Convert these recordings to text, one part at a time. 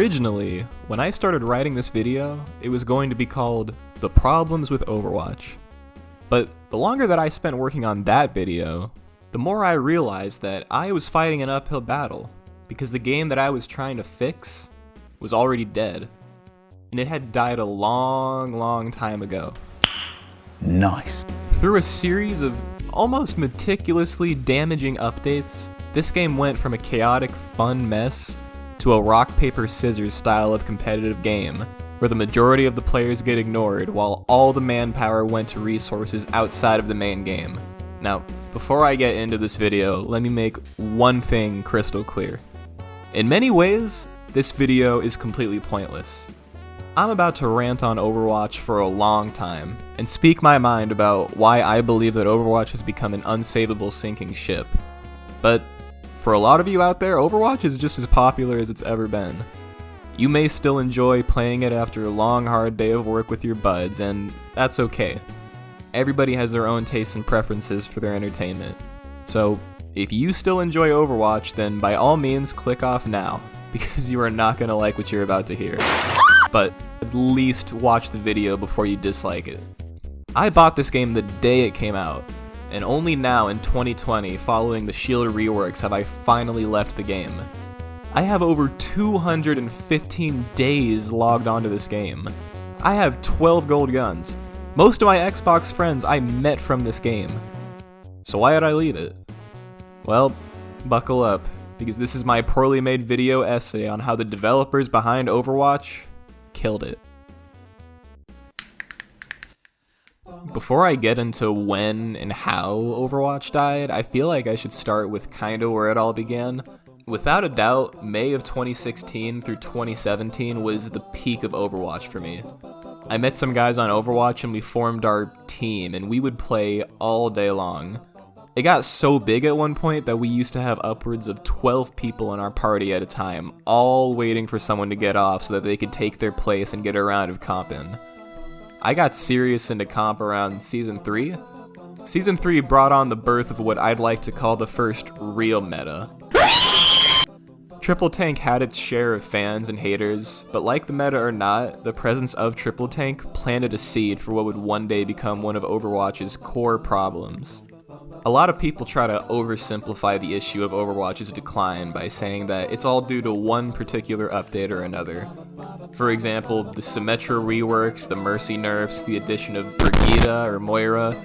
Originally, when I started writing this video, it was going to be called The Problems with Overwatch. But the longer that I spent working on that video, the more I realized that I was fighting an uphill battle, because the game that I was trying to fix was already dead. And it had died a long time ago. Nice. Through a series of almost meticulously damaging updates, this game went from a chaotic, fun mess to a rock, paper, scissors style of competitive game, where the majority of the players get ignored while all the manpower went to resources outside of the main game. Now, before I get into this video, let me make one thing crystal clear. In many ways, this video is completely pointless. I'm about to rant on Overwatch for a long time, and speak my mind about why I believe that Overwatch has become an unsavable sinking ship. But for a lot of you out there, Overwatch is just as popular as it's ever been. You may still enjoy playing it after a long, hard day of work with your buds, and that's okay. Everybody has their own tastes and preferences for their entertainment. So, if you still enjoy Overwatch, then by all means click off now, because you are not going to like what you're about to hear. But at least watch the video before you dislike it. I bought this game the day it came out, and only now in 2020, following the Shield reworks, have I finally left the game. I have over 215 days logged onto this game. I have 12 gold guns. Most of my Xbox friends I met from this game. So why did I leave it? Well, buckle up, because this is my poorly made video essay on how the developers behind Overwatch killed it. Before I get into when and how Overwatch died, I feel like I should start with kinda where it all began. Without a doubt, May of 2016 through 2017 was the peak of Overwatch for me. I met some guys on Overwatch and we formed our team, and we would play all day long. It got so big at one point that we used to have upwards of 12 people in our party at a time, all waiting for someone to get off so that they could take their place and get a round of comp in. I got serious into comp around Season 3. Season 3 brought on the birth of what I'd like to call the first real meta. Triple Tank had its share of fans and haters, but like the meta or not, the presence of Triple Tank planted a seed for what would one day become one of Overwatch's core problems. A lot of people try to oversimplify the issue of Overwatch's decline by saying that it's all due to one particular update or another. For example, the Symmetra reworks, the Mercy nerfs, the addition of Brigitte or Moira.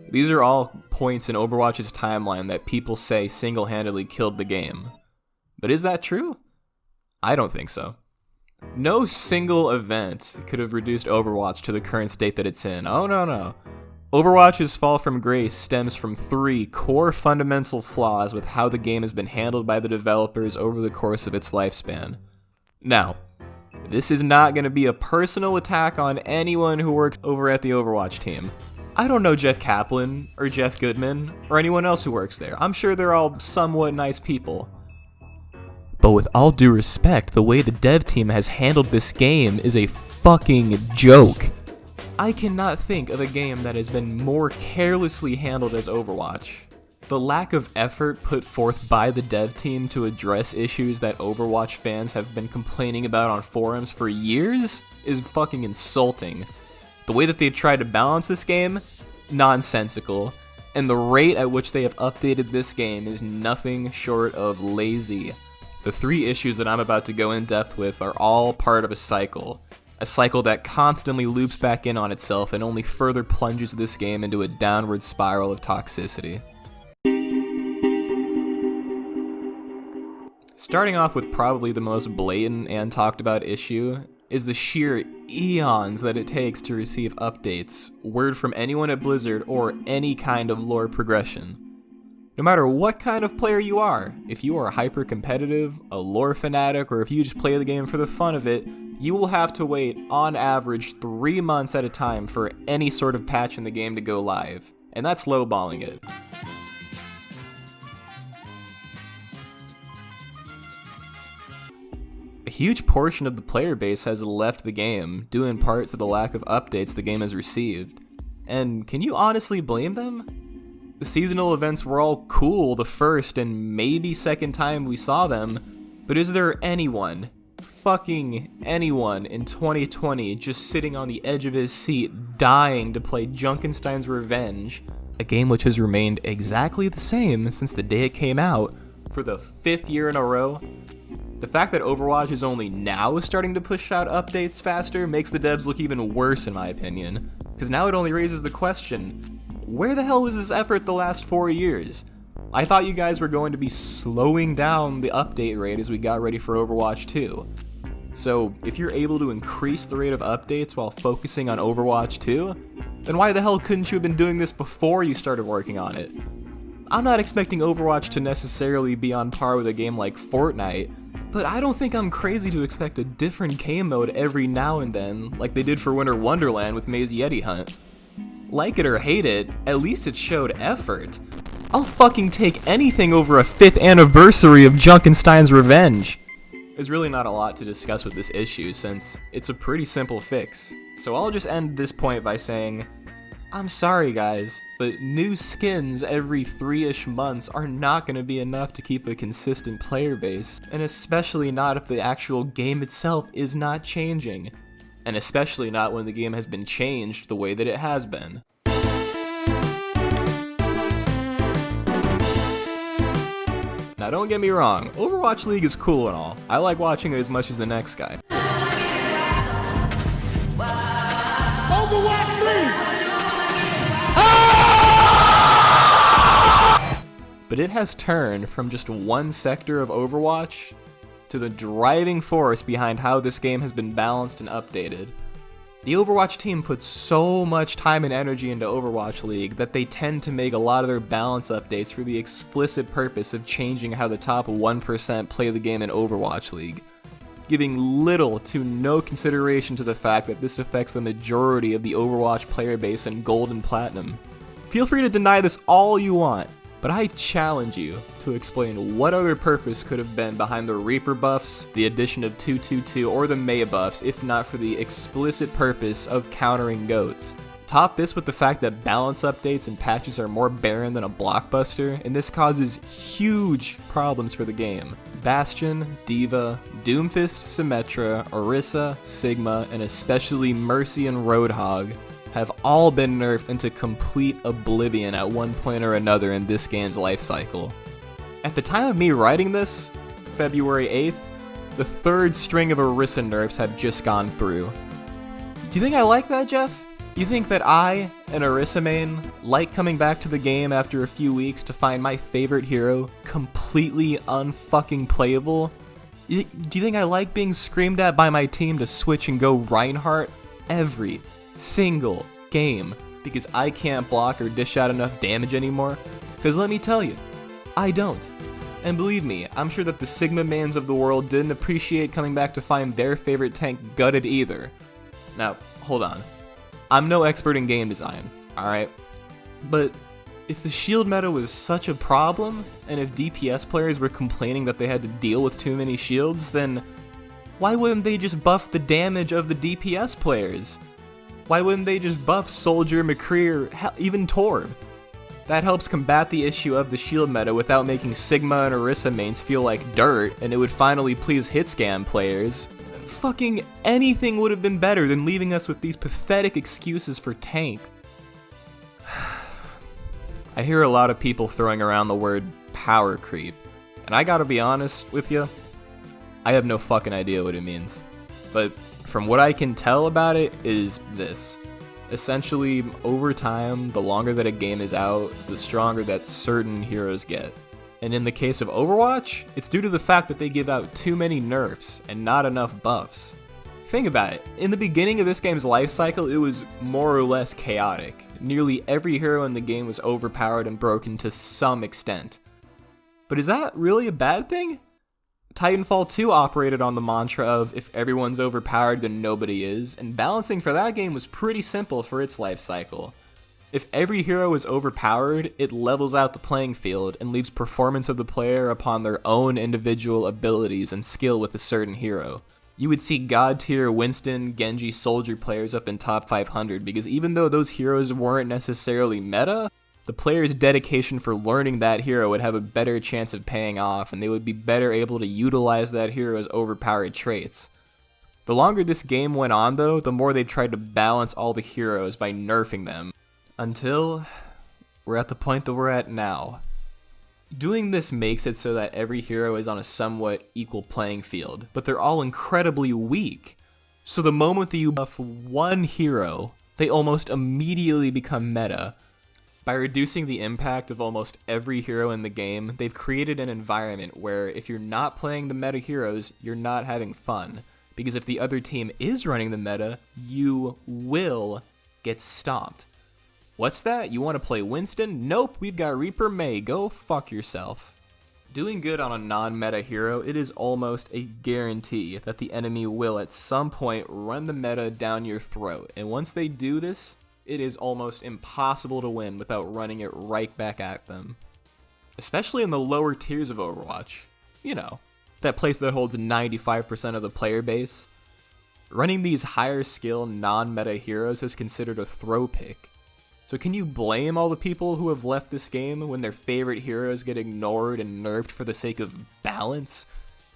These are all points in Overwatch's timeline that people say single-handedly killed the game. But is that true? I don't think so. No single event could have reduced Overwatch to the current state that it's in. Oh no. Overwatch's fall from grace stems from 3 core fundamental flaws with how the game has been handled by the developers over the course of its lifespan. Now, this is not going to be a personal attack on anyone who works over at the Overwatch team. I don't know Jeff Kaplan or Jeff Goodman or anyone else who works there. I'm sure they're all somewhat nice people. But with all due respect, the way the dev team has handled this game is a fucking joke. I cannot think of a game that has been more carelessly handled as Overwatch. The lack of effort put forth by the dev team to address issues that Overwatch fans have been complaining about on forums for years is fucking insulting. The way that they've tried to balance this game, nonsensical. And the rate at which they have updated this game is nothing short of lazy. The 3 issues that I'm about to go in depth with are all part of a cycle that constantly loops back in on itself and only further plunges this game into a downward spiral of toxicity. Starting off with probably the most blatant and talked about issue is the sheer eons that it takes to receive updates, word from anyone at Blizzard, or any kind of lore progression. No matter what kind of player you are, if you are hyper-competitive, a lore fanatic, or if you just play the game for the fun of it, you will have to wait, on average, 3 months at a time for any sort of patch in the game to go live. And that's lowballing it. A huge portion of the player base has left the game, due in part to the lack of updates the game has received. And can you honestly blame them? The seasonal events were all cool the first and maybe second time we saw them, but is there anyone, fucking anyone in 2020 just sitting on the edge of his seat dying to play Junkenstein's Revenge, a game which has remained exactly the same since the day it came out for the 5th year in a row. The fact that Overwatch is only now starting to push out updates faster makes the devs look even worse in my opinion, because now it only raises the question, where the hell was this effort the last 4 years? I thought you guys were going to be slowing down the update rate as we got ready for Overwatch 2. So if you're able to increase the rate of updates while focusing on Overwatch 2, then why the hell couldn't you have been doing this before you started working on it? I'm not expecting Overwatch to necessarily be on par with a game like Fortnite, but I don't think I'm crazy to expect a different game mode every now and then, like they did for Winter Wonderland with Maze Yeti Hunt. Like it or hate it, at least it showed effort. I'll fucking take anything over a 5th anniversary of Junkenstein's Revenge. There's really not a lot to discuss with this issue since it's a pretty simple fix, so I'll just end this point by saying, I'm sorry guys, but new skins every 3-ish months are not going to be enough to keep a consistent player base, and especially not if the actual game itself is not changing, and especially not when the game has been changed the way that it has been. Now don't get me wrong, Overwatch League is cool and all. I like watching it as much as the next guy. Overwatch League! But it has turned from just one sector of Overwatch to the driving force behind how this game has been balanced and updated. The Overwatch team puts so much time and energy into Overwatch League that they tend to make a lot of their balance updates for the explicit purpose of changing how the top 1% play the game in Overwatch League, giving little to no consideration to the fact that this affects the majority of the Overwatch player base in Gold and Platinum. Feel free to deny this all you want, but I challenge you to explain what other purpose could have been behind the Reaper buffs, the addition of 222, or the Mei buffs, if not for the explicit purpose of countering goats. Top this with the fact that balance updates and patches are more barren than a blockbuster, and this causes huge problems for the game. Bastion, D.Va, Doomfist, Symmetra, Orisa, Sigma, and especially Mercy and Roadhog have all been nerfed into complete oblivion at one point or another in this game's life cycle. At the time of me writing this, February 8th, the 3rd string of Orisa nerfs have just gone through. Do you think I like that, Jeff? You think that I, an Orisa main, like coming back to the game after a few weeks to find my favorite hero completely unfucking playable? Do you think I like being screamed at by my team to switch and go Reinhardt every single game because I can't block or dish out enough damage anymore? Because let me tell you, I don't. And believe me, I'm sure that the Sigma mains of the world didn't appreciate coming back to find their favorite tank gutted either. Now, hold on. I'm no expert in game design, alright? But if the shield meta was such a problem, and if DPS players were complaining that they had to deal with too many shields, then why wouldn't they just buff the damage of the DPS players? Why wouldn't they just buff Soldier, McCree, or even Torb? That helps combat the issue of the shield meta without making Sigma and Orisa mains feel like dirt, and it would finally please hitscan players. Fucking anything would have been better than leaving us with these pathetic excuses for tank. I hear a lot of people throwing around the word power creep, and I gotta be honest with you, I have no fucking idea what it means. But from what I can tell about it is this. Essentially, over time, the longer that a game is out, the stronger that certain heroes get. And in the case of Overwatch, it's due to the fact that they give out too many nerfs and not enough buffs. Think about it, in the beginning of this game's life cycle, it was more or less chaotic. Nearly every hero in the game was overpowered and broken to some extent. But is that really a bad thing? Titanfall 2 operated on the mantra of if everyone's overpowered then nobody is, and balancing for that game was pretty simple for its life cycle. If every hero is overpowered, it levels out the playing field and leaves performance of the player upon their own individual abilities and skill with a certain hero. You would see god tier Winston, Genji, Soldier players up in top 500 because even though those heroes weren't necessarily meta, the player's dedication for learning that hero would have a better chance of paying off, and they would be better able to utilize that hero's overpowered traits. The longer this game went on though, the more they tried to balance all the heroes by nerfing them, until we're at the point that we're at now. Doing this makes it so that every hero is on a somewhat equal playing field, but they're all incredibly weak. So the moment that you buff one hero, they almost immediately become meta. By reducing the impact of almost every hero in the game, they've created an environment where if you're not playing the meta heroes, you're not having fun. Because if the other team is running the meta, you will get stomped. What's that? You want to play Winston? Nope, we've got Reaper May. Go fuck yourself. Doing good on a non-meta hero, it is almost a guarantee that the enemy will at some point run the meta down your throat. And once they do this, it is almost impossible to win without running it right back at them. Especially in the lower tiers of Overwatch. You know, that place that holds 95% of the player base. Running these higher skill non-meta heroes is considered a throw pick. So can you blame all the people who have left this game when their favorite heroes get ignored and nerfed for the sake of balance?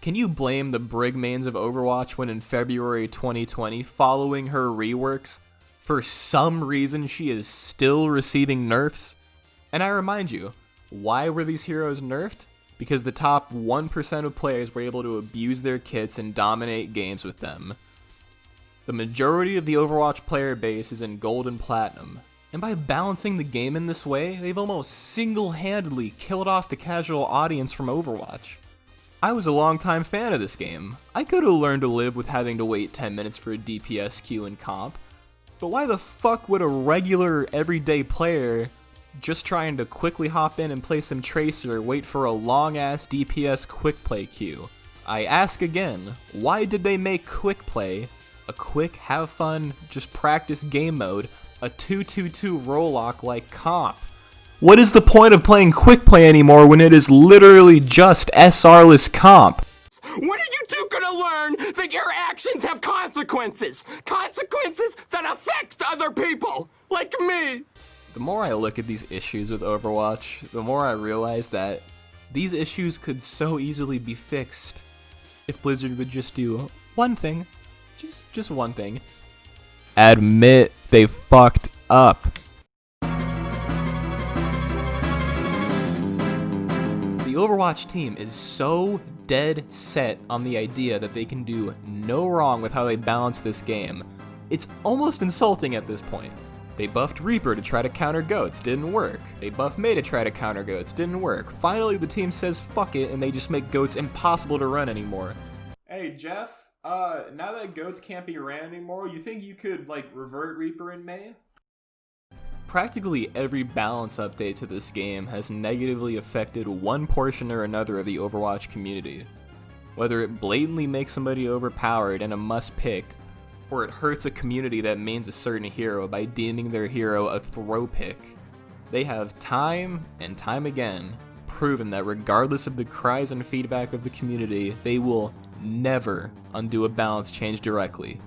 Can you blame the Brig mains of Overwatch when in February 2020, following her reworks, for some reason she is still receiving nerfs? And I remind you, why were these heroes nerfed? Because the top 1% of players were able to abuse their kits and dominate games with them. The majority of the Overwatch player base is in Gold and Platinum, and by balancing the game in this way, they've almost single-handedly killed off the casual audience from Overwatch. I was a longtime fan of this game. I could have learned to live with having to wait 10 minutes for a DPS queue in comp, but why the fuck would a regular, everyday player just trying to quickly hop in and play some Tracer wait for a long-ass DPS quick play queue? I ask again, why did they make quick play, a quick, have fun, just practice game mode, a 2-2-2 roll-lock like comp? What is the point of playing quick play anymore when it is literally just SR-less comp? When are you two gonna learn that your actions have consequences? Consequences that affect other people, like me! The more I look at these issues with Overwatch, the more I realize that these issues could so easily be fixed if Blizzard would just do one thing. Just one thing. Admit they fucked up. The Overwatch team is so dead set on the idea that they can do no wrong with how they balance this game. It's almost insulting at this point. They buffed Reaper to try to counter goats, didn't work. They buffed May to try to counter goats, didn't work. Finally the team says fuck it and they just make goats impossible to run anymore. Hey Jeff, now that goats can't be ran anymore, you think you could revert Reaper in May? Practically every balance update to this game has negatively affected one portion or another of the Overwatch community. Whether it blatantly makes somebody overpowered and a must pick, or it hurts a community that mains a certain hero by deeming their hero a throw pick. They have time and time again proven that regardless of the cries and feedback of the community, they will never undo a balance change directly.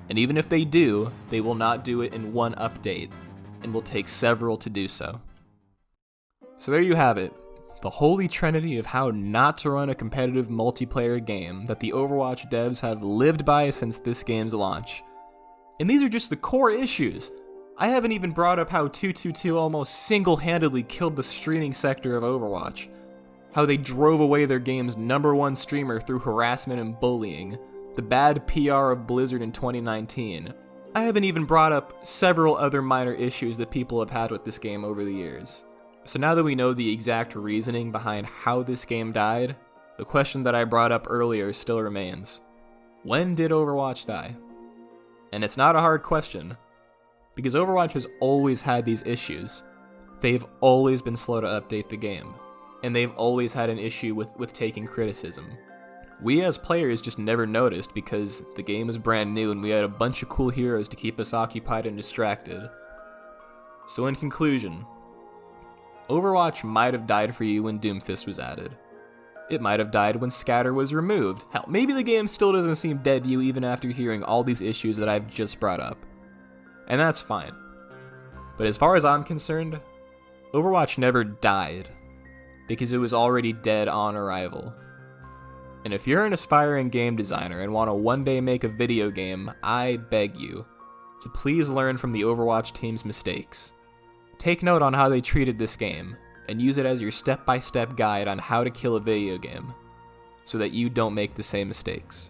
And even if they do, they will not do it in one update, and will take several to do so. So there you have it. The holy trinity of how not to run a competitive multiplayer game that the Overwatch devs have lived by since this game's launch. And these are just the core issues. I haven't even brought up how 222 almost single-handedly killed the streaming sector of Overwatch. How they drove away their game's #1 streamer through harassment and bullying. The bad PR of Blizzard in 2019. I haven't even brought up several other minor issues that people have had with this game over the years. So now that we know the exact reasoning behind how this game died, the question that I brought up earlier still remains. When did Overwatch die? And it's not a hard question, because Overwatch has always had these issues. They've always been slow to update the game, and they've always had an issue with taking criticism. We as players just never noticed because the game is brand new and we had a bunch of cool heroes to keep us occupied and distracted. So in conclusion, Overwatch might have died for you when Doomfist was added. It might have died when Scatter was removed. Hell, maybe the game still doesn't seem dead to you even after hearing all these issues that I've just brought up. And that's fine. But as far as I'm concerned, Overwatch never died, because it was already dead on arrival. And if you're an aspiring game designer and want to one day make a video game, I beg you to please learn from the Overwatch team's mistakes. Take note on how they treated this game, and use it as your step-by-step guide on how to kill a video game, so that you don't make the same mistakes.